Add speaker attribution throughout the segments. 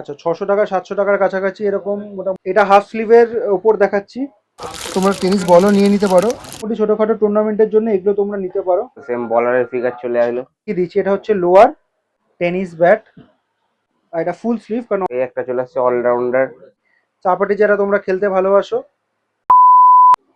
Speaker 1: আচ্ছা 600 টাকা 700 টাকার কাছাকাছি এরকম মোটামুটি। এটা হাফ স্লিভের ওপর দেখাচ্ছি, তোমরা টেনিস বলও নিয়ে নিতে পারো, মোটামুটি ছোটখাটো টুর্নামেন্টের জন্য এগুলো তোমরা নিতে পারো।
Speaker 2: সেম বলারের ফিগার চলে আসলো।
Speaker 1: কি দিচ্ছি, এটা হচ্ছে লোয়ার টেনিস ব্যাট, আর এটা ফুল স্লিভ, কারণ
Speaker 2: এই একটা চলে আসছে অলরাউন্ডার।
Speaker 1: চাপাটি যারা তোমরা খেলতে ভালোবাসো,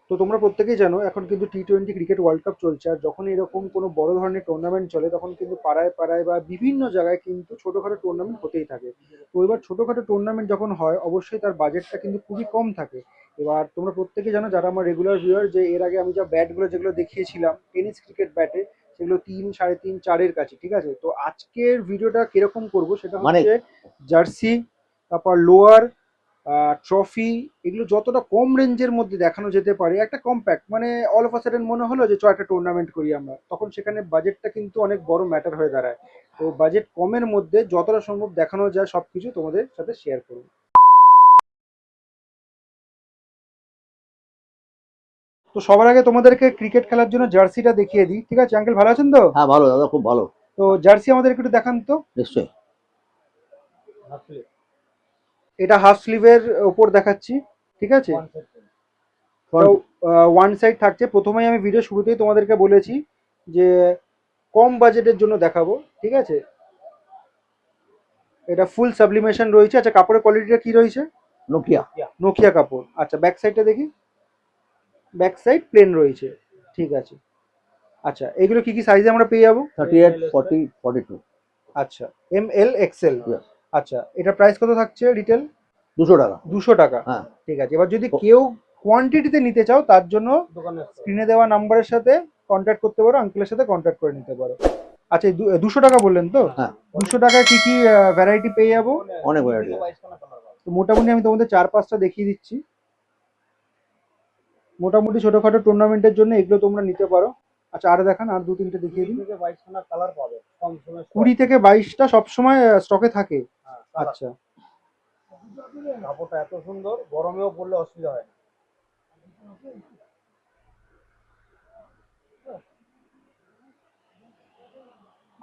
Speaker 1: তো তোমরা প্রত্যেকেই জানো এখন কিন্তু টি20 ক্রিকেট ওয়ার্ল্ড কাপ চলছে, আর যখন এরকম কোনো বড় ধরনের টুর্নামেন্ট চলে তখন কিন্তু পাড়ায় পাড়ায় বা বিভিন্ন জায়গায় কিন্তু ছোটোখাটো টুর্নামেন্ট হতেই থাকে। তো এবার ছোটোখাটো টুর্নামেন্ট যখন হয় অবশ্যই তার বাজেটটা কিন্তু খুবই কম থাকে। এবার তোমরা প্রত্যেকেই জানো যারা আমার রেগুলার ভিউয়ার, যে এর আগে আমি যা ব্যাটগুলো যেগুলো দেখিয়েছিলাম টেনিস ক্রিকেট ব্যাটে, সেগুলো 3, 3.5, 4-এর কাছে, ঠিক আছে। তো আজকের ভিডিওটা কিরকম করব সেটা হচ্ছে জার্সি, তারপর লোয়ার, ট্রফি, এগুলো যতটা কম রেঞ্জের মধ্যে দেখানো যেতে পারে, একটা কম্প্যাক্ট, মানে অল অফ আ সাডেন মনে হলো যে একটা টুর্নামেন্ট করি আমরা, তখন সেখানে বাজেটটা কিন্তু অনেক বড় ম্যাটার হয়ে দাঁড়ায়। তো বাজেট কমের মধ্যে যতটা সম্ভব দেখানো যায় সব কিছু তোমাদের সাথে শেয়ার করবো। তো সবার আগে তোমাদেরকে ক্রিকেট খেলার জন্য জার্সিটা দেখিয়ে দিই, ঠিক আছে আঙ্কেল? ভালো আছেন তো?
Speaker 3: হ্যাঁ ভালো দাদা, খুব ভালো।
Speaker 1: তো জার্সি আমাদের একটু দেখান তো।
Speaker 3: নিশ্চয়ই।
Speaker 1: এটা হাফ স্লিভের ওপর দেখাচ্ছি, ঠিক আছে।
Speaker 3: Front-
Speaker 1: ওয়ান সাইড থাকছে। প্রথমেই আমি ভিডিও শুরুতেই তোমাদেরকে বলেছি যে কম বাজেটের জন্য দেখাবো, ঠিক আছে। এটা ফুল সাবলিমেশন রয়েছে। আচ্ছা কাপড়ের কোয়ালিটিটা কি রয়েছে?
Speaker 3: নোকিয়া।
Speaker 1: নোকিয়া কাপড়। আচ্ছা ব্যাক সাইডটা দেখি, ব্যাক সাইড প্লেন রয়েছে, ঠিক আছে। আচ্ছা এগুলো কি কি সাইজে আমরা পেয়ে যাবো?
Speaker 3: 38, 40, 42।
Speaker 1: আচ্ছা ML XL।
Speaker 3: Yes.
Speaker 1: আচ্ছা এটা প্রাইস কত থাকছে রিটেল?
Speaker 3: 200 টাকা।
Speaker 1: 200 টাকা,
Speaker 3: হ্যাঁ।
Speaker 1: ঠিক আছে। এবার যদি কেউ কোয়ান্টিটিতে নিতে চাও তার জন্য স্ক্রিনে দেওয়া নাম্বারের সাথে কন্ট্যাক্ট করতে পারো, আঙ্কেলের সাথে কন্ট্যাক্ট করে নিতে পারো। আচ্ছা 200 টাকা বললেন তো?
Speaker 3: হ্যাঁ।
Speaker 1: 200 টাকায় কি কি ভ্যারাইটি পেয়ে যাবো?
Speaker 3: অনেক ভ্যারাইটি।
Speaker 1: তো মোটামুটি আমি তোমাদের 4-5টা দেখিয়ে দিচ্ছি। মোটামুটি ছোটখাটো টুর্নামেন্টের জন্য এগুলো তোমরা নিতে পারো। আচ্ছা আর দেখান, আর 2-3টে দেখিয়ে দিন। 20 থেকে 22টা সবসময় স্টকে থাকে। আচ্ছা
Speaker 4: কাপড়টা এত সুন্দর, গরমেও পরলে অসুবিধা হয় না।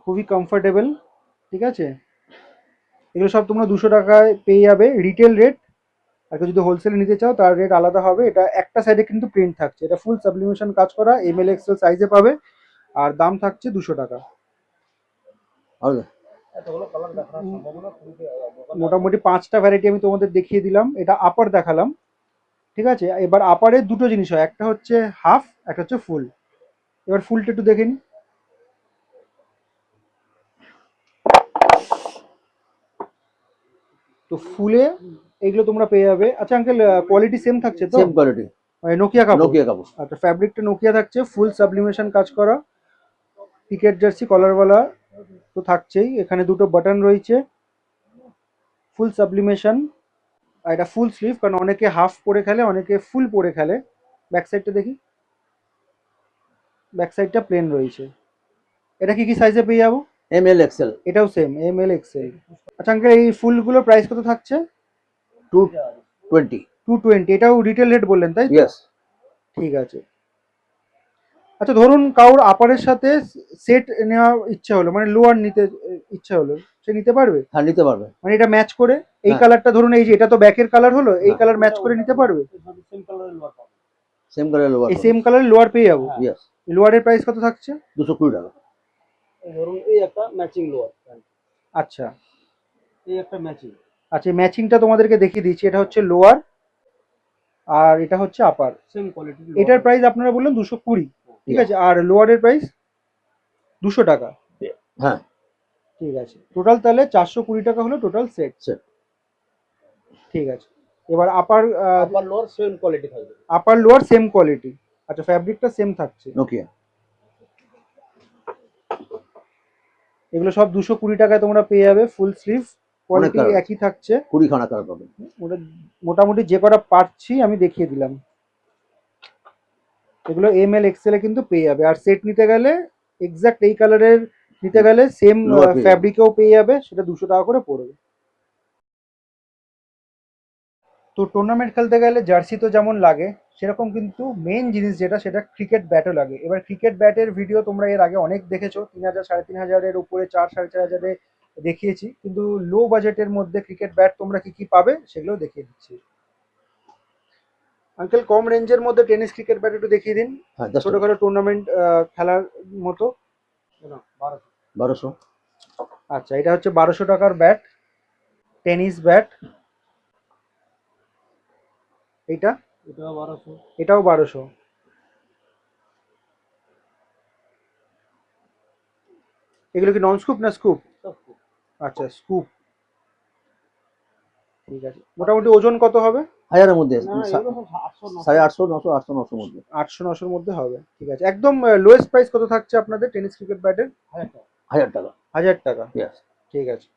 Speaker 1: খুবই কমফোর্টেবল, ঠিক আছে। এগুলো সব তোমরা 200 টাকায় পেয়ে যাবে রিটেল রেট। আর কেউ যদি হোলসেলে নিতে চাও তার রেট আলাদা হবে। এটা একটা সাইডে কিন্তু প্রিন্ট থাকছে, এটা ফুল সাবলিমেশন কাজ করা, ML XL সাইজে পাবে, আর দাম থাকছে 200 টাকা।
Speaker 3: হবে।
Speaker 4: এতগুলো কালার দেখানোর সম্ভাবনা খুবই
Speaker 1: মোটামুটি 5টা ভ্যারাইটি আমি তোমাদের দেখিয়ে দিলাম। এটা আপার দেখালাম, ঠিক আছে। এবার আপারে দুটো জিনিস হয়, একটা হচ্ছে হাফ, একটা হচ্ছে ফুল। এবার ফুলটা একটু দেখে নিই। তো ফুলে এগুলো তোমরা পেয়ে যাবে। আচ্ছা আঙ্কেল কোয়ালিটি সেম থাকছে তো?
Speaker 3: Same quality.
Speaker 1: মানে নোকিয়া কাপড়?
Speaker 3: নোকিয়া কাপড়।
Speaker 1: আচ্ছা ফ্যাব্রিকটা নোকিয়া থাকছে, ফুল সাবলিমেশন কাজ করা, ক্রিকেট জার্সি কলারওয়ালা তো থাকছেই। এখানে দুটো বাটন রয়েছে, ফুল সাবলিমেশন, আর এটা ফুল স্লিভ, কারণ অনেকে হাফ পরে খেলে, অনেকে ফুল পরে খেলে। ব্যাক সাইডটা দেখি, ব্যাক সাইডটা প্লেন রয়েছে। এটা কি কি সাইজে পেয়ে যাবো?
Speaker 3: ML XL।
Speaker 1: এটাও সেম ML XL। আচ্ছা আঙ্কেল এই ফুলগুলোর প্রাইস কত থাকছে?
Speaker 3: 220।
Speaker 1: 220। এটাও রিটেল রেট বললেন তাই তো?
Speaker 3: ইয়েস।
Speaker 1: ঠিক আছে। আচ্ছা ধরুন কারোর আপারের সাথে সেট নেওয়া ইচ্ছা হলো, মানে লোয়ার নিতে ইচ্ছা হলো, সে নিতে পারবে?
Speaker 3: হ্যাঁ নিতে পারবে।
Speaker 1: মানে এটা ম্যাচ করে এই
Speaker 3: হ্যাঁ।
Speaker 1: কালারটা, ধরুন এই যে এটা তো ব্যাকের কালার হলো, এই
Speaker 3: হ্যাঁ।
Speaker 1: কালার ম্যাচ করে নিতে পারবে?
Speaker 4: সেম কালারের লোয়ার পাবে।
Speaker 3: Same colour lower.
Speaker 1: এই সেম কালারের লোয়ার পেয়ে যাবো?
Speaker 3: ইয়েস।
Speaker 1: লোয়ারের প্রাইস কত থাকছে?
Speaker 3: 220 টাকা।
Speaker 4: এই ধরুন এই একটা ম্যাচিং লোয়ার,
Speaker 1: আচ্ছা
Speaker 4: এই একটা ম্যাচিং।
Speaker 1: আচ্ছা ম্যাচিংটা তোমাদেরকে দেখিয়ে দিচ্ছি। এটা হচ্ছে লোয়ার আর এটা হচ্ছে আপার।
Speaker 4: Same quality.
Speaker 1: এটার প্রাইস আপনারা বললেন 220, ঠিক আছে। আর লোয়ারের প্রাইস 200 টাকা।
Speaker 3: হ্যাঁ।
Speaker 1: ঠিক আছে, টোটাল তাহলে 420 টাকা হলো টোটাল সেট।
Speaker 3: সেট।
Speaker 1: ঠিক আছে। এবার আপার
Speaker 4: আপার লোয়ার সেম কোয়ালিটি থাকবে।
Speaker 1: Upper lower same quality. আচ্ছা ফ্যাব্রিকটা সেম থাকছে।
Speaker 3: নোকিয়া।
Speaker 1: এগুলো সব 220 টাকায় তোমরা পেয়ে যাবে, ফুল স্লিভ, কোয়ালিটি
Speaker 3: colour আছে।
Speaker 1: একই থাকছে।
Speaker 3: 20 খানা কালার পাবেন।
Speaker 1: ওটা মোটামুটি যে কটা পারছি আমি দেখিয়ে দিলাম। এগুলো ML XL এ কিন্তু পেয়ে যাবে। আর সেট নিতে গেলে এক্সাক্ট এই কালারের নিতে গেলে সেম
Speaker 3: Lower পেয়ে যাবে।
Speaker 1: ফ্যাব্রিকেও পেয়ে যাবে, সেটা 200 টাকা করে পড়বে। তো টুর্নামেন্ট খেলতে গেলে জার্সি তো যেমন লাগে, সেরকম কিন্তু মেন জিনিস যেটা, সেটা ক্রিকেট ব্যাটও লাগে। এবার ক্রিকেট ব্যাটের ভিডিও তোমরা এর আগে অনেক দেখেছো, 3000 3,500-এর উপরে, 4 4,500-এ দেখিয়েছি, কিন্তু লো বাজেটের মধ্যে ক্রিকেট ব্যাট তোমরা কি কি পাবে সেগুলো দেখিয়ে দিচ্ছি। আঙ্কেল, কম রেঞ্জের মধ্যে টেনিস ক্রিকেট ব্যাট একটু দেখিয়ে দিন,
Speaker 3: হ্যাঁ জাস্ট
Speaker 1: ছোটখাটো টুর্নামেন্ট খেলার মতো।
Speaker 3: 1200।
Speaker 1: আচ্ছা, এটা হচ্ছে 1200 টাকার ব্যাট, টেনিস ব্যাট। এইটা
Speaker 4: এটা 1200।
Speaker 1: এটাও 1200। এগুলো কি নন স্কুপ না স্কুপ? আচ্ছা, স্কুপ। ঠিক আছে, মোটামুটি ওজন কত হবে?
Speaker 3: 1000-এর মধ্যে,
Speaker 4: না এগুলো সব 800
Speaker 3: 850, 900, 800, 900 মধ্যে।
Speaker 1: 800-900-র মধ্যে হবে। ঠিক আছে, একদম লোয়েস্ট প্রাইস কত থাকছে আপনাদের টেনিস ক্রিকেট ব্যাটের?
Speaker 3: 1000 টাকা।
Speaker 1: 1000 টাকা।
Speaker 3: Yes.
Speaker 1: ঠিক আছে,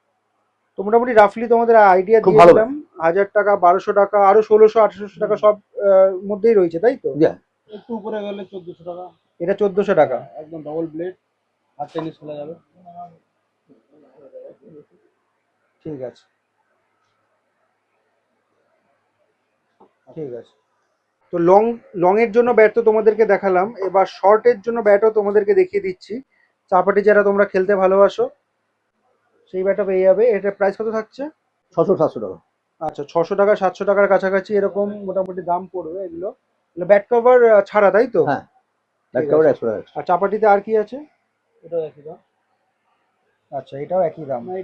Speaker 1: তো মোটামুটি রাফলি তোমাদের আইডিয়া
Speaker 3: খুব
Speaker 1: দিয়ে
Speaker 3: ভালো
Speaker 1: দিলাম। 1000 টাকা, 1200 টাকা, আরো 1600-1800 টাকা সব মধ্যেই রয়েছে, তাই তো?
Speaker 3: Yeah.
Speaker 4: একটু উপরে গেলে 1400 টাকা।
Speaker 1: এটা 1400 টাকা।
Speaker 4: একদম ডবল ব্লেড, আর টেনিস খেলা যাবে।
Speaker 1: ঠিক আছে, ঠিক আছে। তো লং এর জন্য ব্যাট তো তোমাদেরকে দেখালাম, এবার শর্টের জন্য ব্যাটও তোমাদেরকে দেখিয়ে দিচ্ছি। চাপাটি যারা তোমরা খেলতে ভালোবাসো সেই ব্যাটও পেয়ে যাবে। এটার প্রাইস কত থাকছে?
Speaker 3: 600-700 টাকা।
Speaker 1: আচ্ছা, 600 টাকা 700 টাকার কাছাকাছি এরকম মোটামুটি দাম পড়বে এগুলো। ব্যাট কভার ছাড়া, তাই তো?
Speaker 3: হ্যাঁ, ব্যাট
Speaker 1: ঠিক
Speaker 3: কভার
Speaker 1: আছে।
Speaker 3: 100 টাকা।
Speaker 1: আর চাপাটিতে আর কি আছে?
Speaker 4: এটাও একই দাম।
Speaker 1: আচ্ছা, এটাও একই দাম।
Speaker 4: না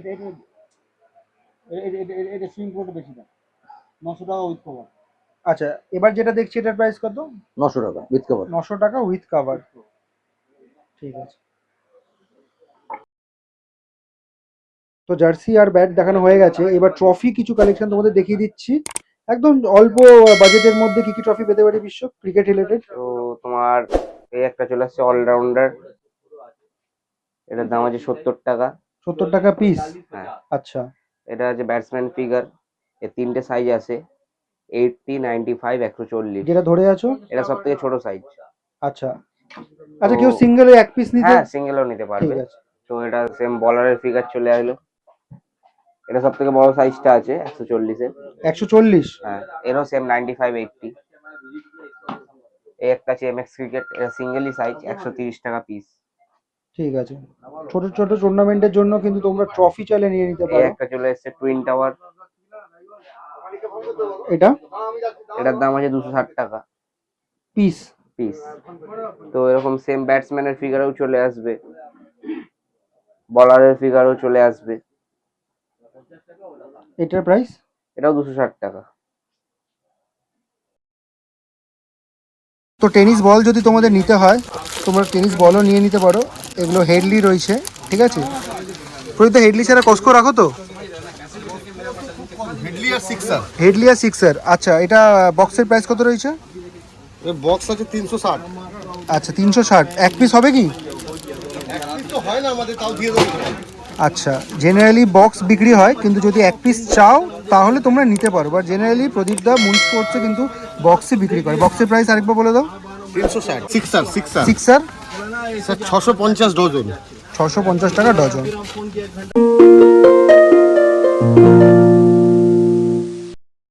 Speaker 4: এটা সুইং কোর্টে বেশি দাম, 900 টাকা উইথ কভার।
Speaker 1: আচ্ছা, এবার যেটা দেখছি এটার প্রাইস কত?
Speaker 3: 900 টাকা উইথ কভার।
Speaker 1: 900 টাকা উইথ কভার। ঠিক আছে, তো জার্সি আর ব্যাট দেখানো হয়ে গেছে। এবার ট্রফি কিছু কালেকশন তোমাদের দেখিয়ে দিচ্ছি, একদম অল্প বাজেটের মধ্যে কি কি ট্রফি পেতে পারি বিশ্ব ক্রিকেট রিলেটেড।
Speaker 2: তো তোমার এই একটা চলে আসছে অলরাউন্ডার, এটার দাম আছে 70 টাকা।
Speaker 1: 70 টাকা পিস।
Speaker 2: হ্যাঁ,
Speaker 1: আচ্ছা,
Speaker 2: এটা আছে ব্যাটসম্যান ফিগার, এর 3টে সাইজ আছে, 80, 95, 140।
Speaker 1: যেটা ধরে আছো।
Speaker 2: এটা সব থেকে ছোট সাইজ।
Speaker 1: আচ্ছা আচ্ছা,
Speaker 2: তো-
Speaker 1: কেউ সিঙ্গেল এক পিস নিতে?
Speaker 2: হ্যাঁ, সিঙ্গেলও নিতে পারবে।
Speaker 1: ঠিক আছে,
Speaker 2: তো এটা সেম বলারের ফিগার চলে আসলো। এটা সব থেকে বড় সাইজটা আছে 140-এর।
Speaker 1: 140।
Speaker 2: হ্যাঁ, এরও সেম 95, 80। এই একটা আছে এমএক্স ক্রিকেট, এটা সিঙ্গেলই সাইজ, 130 টাকা পিস।
Speaker 1: ঠিক আছে, ছোট ছোট টুর্নামেন্টের জন্য কিন্তু তোমরা ট্রফি চাইলে নিয়ে নিতে
Speaker 2: এই
Speaker 1: পারো।
Speaker 2: একটা চলে এসেছে টুইন টাওয়ার,
Speaker 1: এটা
Speaker 2: এটার দাম আছে 260 টাকা
Speaker 1: পিস।
Speaker 2: পিস। তো এরকম সেম ব্যাটসম্যানের ফিগারও চলে আসবে, বলারের ফিগারও চলে আসবে।
Speaker 1: এটার প্রাইস?
Speaker 2: এটাও 260 টাকা।
Speaker 1: তো টেনিস বল যদি তোমাদের নিতে হয় তোমরা টেনিস বলও নিয়ে নিতে পারো। এগুলো হেডলি রয়েছে, ঠিক আছে? প্রদীপ, হেডলি ছাড়া কস্কো রাখো তো?
Speaker 5: হেডলি আর সিক্সার।
Speaker 1: হেডলি আর সিক্সার। আচ্ছা, এটা বক্সের প্রাইস কত রয়েছে?
Speaker 5: এর বক্স আছে 360।
Speaker 1: আচ্ছা, 360। এক পিস হবে কি?
Speaker 5: এক পিস তো হয় না আমাদের, তাও দিয়ে দেবো।
Speaker 1: আচ্ছা, জেনারেলি বক্স বিক্রি হয়, কিন্তু যদি এক পিস চাও তাহলে তোমরা নিতে পারো। But generally Pradip da Moon স্পোর্টসে কিন্তু বক্সে বিক্রি করে। বক্সের প্রাইস আরেকবার বলে দাও।
Speaker 5: 360। সিক্সার সিক্সার
Speaker 1: সিক্সার
Speaker 5: স্যার 650 ডজন।
Speaker 1: 650 টাকা ডজন।